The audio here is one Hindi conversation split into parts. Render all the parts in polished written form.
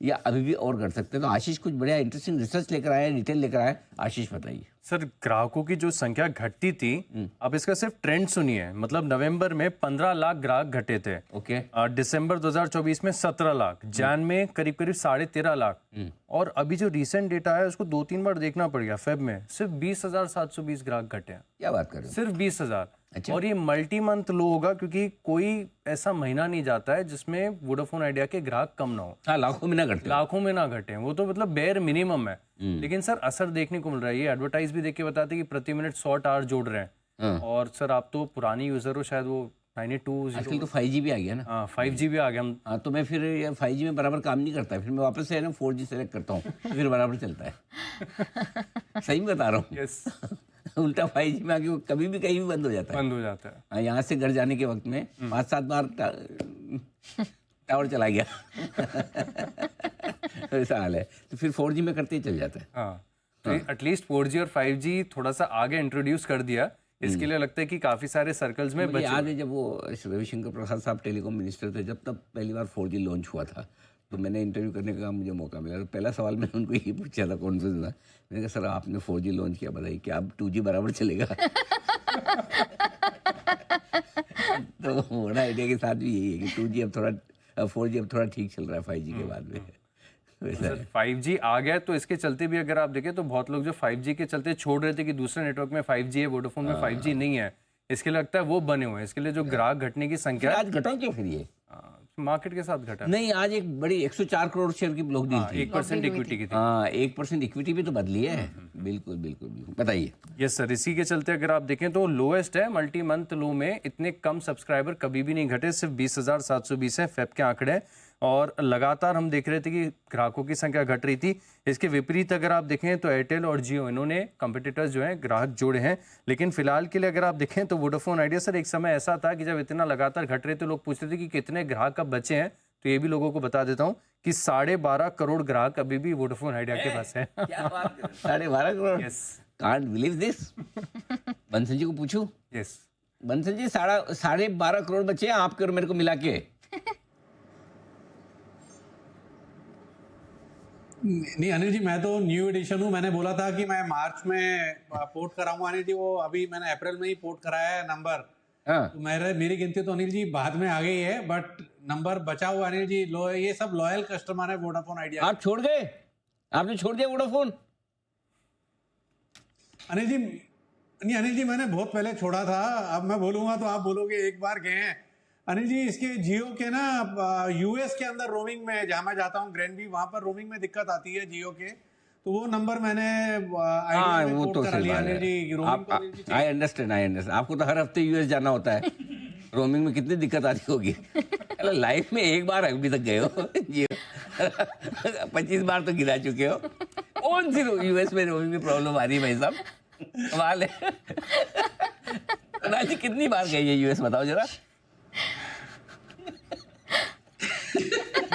या अभी भी और घट सकते हैं? तो आशीष कुछ बढ़िया इंटरेस्टिंग रिसर्च लेकर आए, डिटेल लेकर आए। आशीष बताइए सर। ग्राहकों की जो संख्या घटती थी, अब इसका सिर्फ ट्रेंड सुनिए। मतलब नवंबर में 15 लाख ग्राहक घटे थे। ओके। दिसंबर 2024 में 17 लाख, जैन में करीब करीब 13.5 लाख, और अभी जो रीसेंट डेटा है उसको 2-3 बार देखना पड़ेगा। फेब में सिर्फ 20,720 ग्राहक घटे हैं। क्या बात कर रहे हो? सिर्फ 20,000। अच्छा। और ये मल्टी मंथ लो होगा, क्योंकि कोई ऐसा महीना नहीं जाता है जिसमें वोडाफोन आइडिया के ग्राहक कम ना हो। हाँ, लाखों में ना घटे। लाखों में ना घटे, वो तो मतलब बेयर मिनिमम है। लेकिन सर असर देखने को मिल रहा है। ये एडवर्टाइज भी देख के बताते हैं कि प्रति मिनट 100 टावर जोड़ रहे हैं। और सर आप तो पुरानी यूजर हो, शायद वो 92 आजकल तो 5G भी आ गया ना। हाँ 5G भी आ गया। हम हाँ, तो मैं फिर ये 5G में बराबर काम नहीं करता है, फिर मैं वापस से है ना 4G सेलेक्ट करता हूँ, तो फिर बराबर चलता है। सही में बता रहा हूँ। यस। उल्टा 5G में आके वो कभी भी कहीं भी बंद हो जाता है। बंद हो जाता है। हाँ, यहाँ से घर जाने के वक्त में 5-7 बार टावर चला गया। ऐसा हाल है। तो फिर 4G में करते ही चल जाता है। हाँ, तो एटलीस्ट 4G और 5G थोड़ा सा आगे इंट्रोड्यूस कर दिया। इसके लिए लगता है कि काफी सारे सर्कल्स में मुझे याद है जब वो रविशंकर प्रसाद साहब टेलीकॉम मिनिस्टर थे, जब तब पहली बार 4G लॉन्च हुआ था, तो मैंने इंटरव्यू करने का मुझे मौका मिला। तो पहला सवाल मैंने उनको यही पूछा था कॉन्फ्रेंस में। मैंने कहा सर आपने 4G लॉन्च किया, बताइए क्या अब 2G बराबर चलेगा? तो बड़ा आइडिया के साथ भी यही है कि 2G अब थोड़ा 4G अब थोड़ा ठीक चल रहा है 5G के बाद में। वैसा है। 5G आ गया, तो इसके चलते भी अगर आप देखें तो बहुत लोग जो 5G के चलते छोड़ रहे थे कि दूसरे नेटवर्क में 5G है, वोडाफोन में 5G नहीं है, इसके लिए लगता है वो बने हुए हैं। इसके लिए जो ग्राहक घटने की संख्या आज घटा क्यों फिर ये? मार्केट के साथ घटा नहीं, आज एक बड़ी 104 करोड़ शेयर की ब्लॉक डील थी। 1% इक्विटी की थी। हाँ, 1% इक्विटी भी तो बदली है। बिल्कुल बिल्कुल बिल्कुल। बताइए। यस सर, इसी के चलते अगर आप देखें तो लोएस्ट है मल्टी मंथ लो में। इतने कम सब्सक्राइबर कभी भी नहीं घटे, सिर्फ 20,720 है फेब के आंकड़े। और लगातार हम देख रहे थे कि ग्राहकों की संख्या घट रही थी। इसके विपरीत अगर आप देखें तो एयरटेल और जियो, इन्होंने कंपटीटर्स जो हैं ग्राहक जोड़े हैं। लेकिन फिलहाल के लिए अगर आप देखें तो वोडाफोन आइडिया सर, एक समय ऐसा था कि जब इतना लगातार घट रहे थे, लोग पूछते थे कि कितने ग्राहक अब बचे हैं। तो ये भी लोगों को बता देता हूँ कि 12.5 करोड़ ग्राहक अभी भी वोडाफोन आइडिया के पास है। क्या बात कर, 12.5 crore? Yes. Can't believe this. Bansal ji को पूछूं? यस। बंसल जी, 12.5 करोड़ बचे हैं आपके और मेरे को मिला के। नहीं अनिल जी, मैं तो न्यू एडिशन हूँ। मैंने बोला था कि मैं मार्च में पोर्ट कराऊंगा अनिल जी, वो अभी मैंने अप्रैल में ही पोर्ट कराया है नंबर। हाँ। तो मेरी गिनती तो अनिल जी बाद में आ गई है, बट नंबर बचा हुआ अनिल जी। ये सब लॉयल कस्टमर है वोडाफोन आइडिया। आप छोड़ गए? आपने छोड़ दिया वोडाफोन? अनिल जी नहीं अनिल जी, मैंने बहुत पहले छोड़ा था। अब मैं बोलूंगा तो आप बोलोगे एक बार गए हैं। अनिल जी, इसके जियो के ना यूएस के अंदर रोमिंग में, जहाँ मैं जाता हूँ ग्रैंडवी, वहां पर रोमिंग में दिक्कत आती है जियो के। तो वो नंबर मैंने हाँ, में वो पोर्ट तो करा सही लिया बात अनिल जी। है। रोमिंग तो अनिल जी आई अंडरस्टैंड। आपको तो हर हफ्ते यूएस जाना होता है। रोमिंग में कितनी दिक्कत आती होगी? लाइफ में एक बार अभी तक गए हो जियो? 25 बार तो गिरा चुके हो। कौन सी यूएस में रोमिंग में प्रॉब्लम आ रही है भाई साहब? कमाल है। राजी कितनी बार गई है यूएस, बताओ जरा।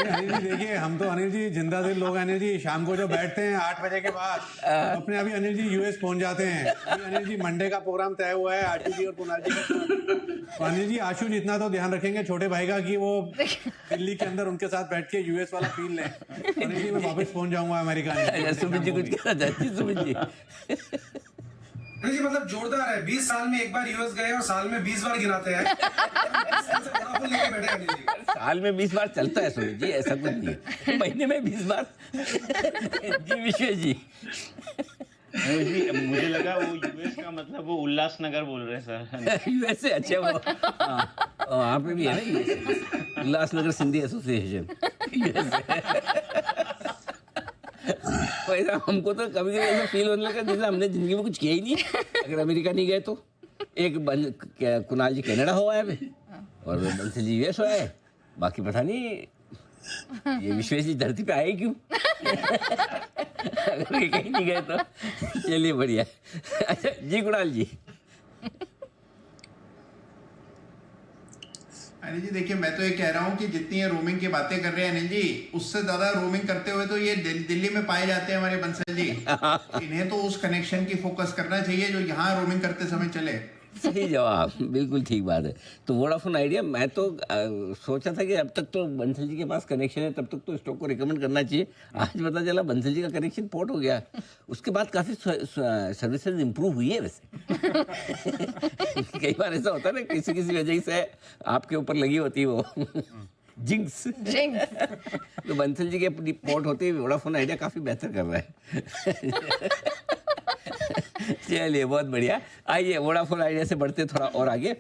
अनिल जी देखिए, हम तो अनिल जी जिंदा दिल लोग हैं अनिल जी। शाम को जो बैठते हैं 8 बजे के बाद, अपने अभी अनिल जी यूएस पहुंच जाते हैं। अभी अनिल जी मंडे का प्रोग्राम तय हुआ है आशु जी और कुणाल जी का। तो अनिल जी आशु जितना तो ध्यान रखेंगे छोटे भाई का कि वो दिल्ली के अंदर उनके साथ बैठ के यूएस वाला फील लें। अनिल जी मैं वापस पहुंच जाऊंगा अमेरिका। सुमित जी कुछ कहना चाहती है? सुमित जी जी मतलब जोरदार है। 20 साल में एक बार यूएस गए और साल में 20 बार गिराते हैं। लेके बैठे हैं जी। साल में 20 बार चलता है सुमित जी, ऐसा कुछ नहीं है। महीने में 20 बार। जी विश्वेश जी। मुझे लगा वो यूएस का मतलब वो उल्लासनगर बोल रहे हैं सर। यूएस से अच्छा वो वहाँ पे भी है ना यूएस, उल्लासनगर सिंधी एसोसिएशन। वैसा हमको तो कभी कभी ऐसा फील होने लगा जैसे हमने जिंदगी में कुछ किया ही नहीं। अगर अमेरिका नहीं गए तो एक कुणाल जी कनाडा हो आए और बंसल जी यूएस हो आए, बाकी पता नहीं ये विश्वेश जी धरती पे आए क्यों। अगर ये कहीं नहीं गए तो चलिए बढ़िया। अच्छा जी कुणाल जी। अनिल जी देखिए, मैं तो ये कह रहा हूँ कि जितनी ये रोमिंग की बातें कर रहे हैं अनिल जी, उससे ज्यादा रोमिंग करते हुए तो ये दिल्ली में पाए जाते हैं हमारे बंसल जी। इन्हें तो उस कनेक्शन की फोकस करना चाहिए जो यहाँ रोमिंग करते समय चले। सही जवाब, बिल्कुल ठीक बात है। तो वोडाफोन आइडिया, मैं तो सोचा था कि अब तक तो बंसल जी के पास कनेक्शन है, तब तक तो स्टॉक को रिकमेंड करना चाहिए। आज पता चला बंसल जी का कनेक्शन पोर्ट हो गया। उसके बाद काफ़ी सर्विसेज इंप्रूव हुई है वैसे। कई बार ऐसा होता है ना, किसी किसी वजह से आपके ऊपर लगी होती है वो जिंक्स। तो बंसल जी के पोर्ट होते ही वोडाफोन आइडिया काफ़ी बेहतर कर रहा है। चलिए बहुत बढ़िया। आइए वोडाफोन आइडिया से बढ़ते थोड़ा और आगे।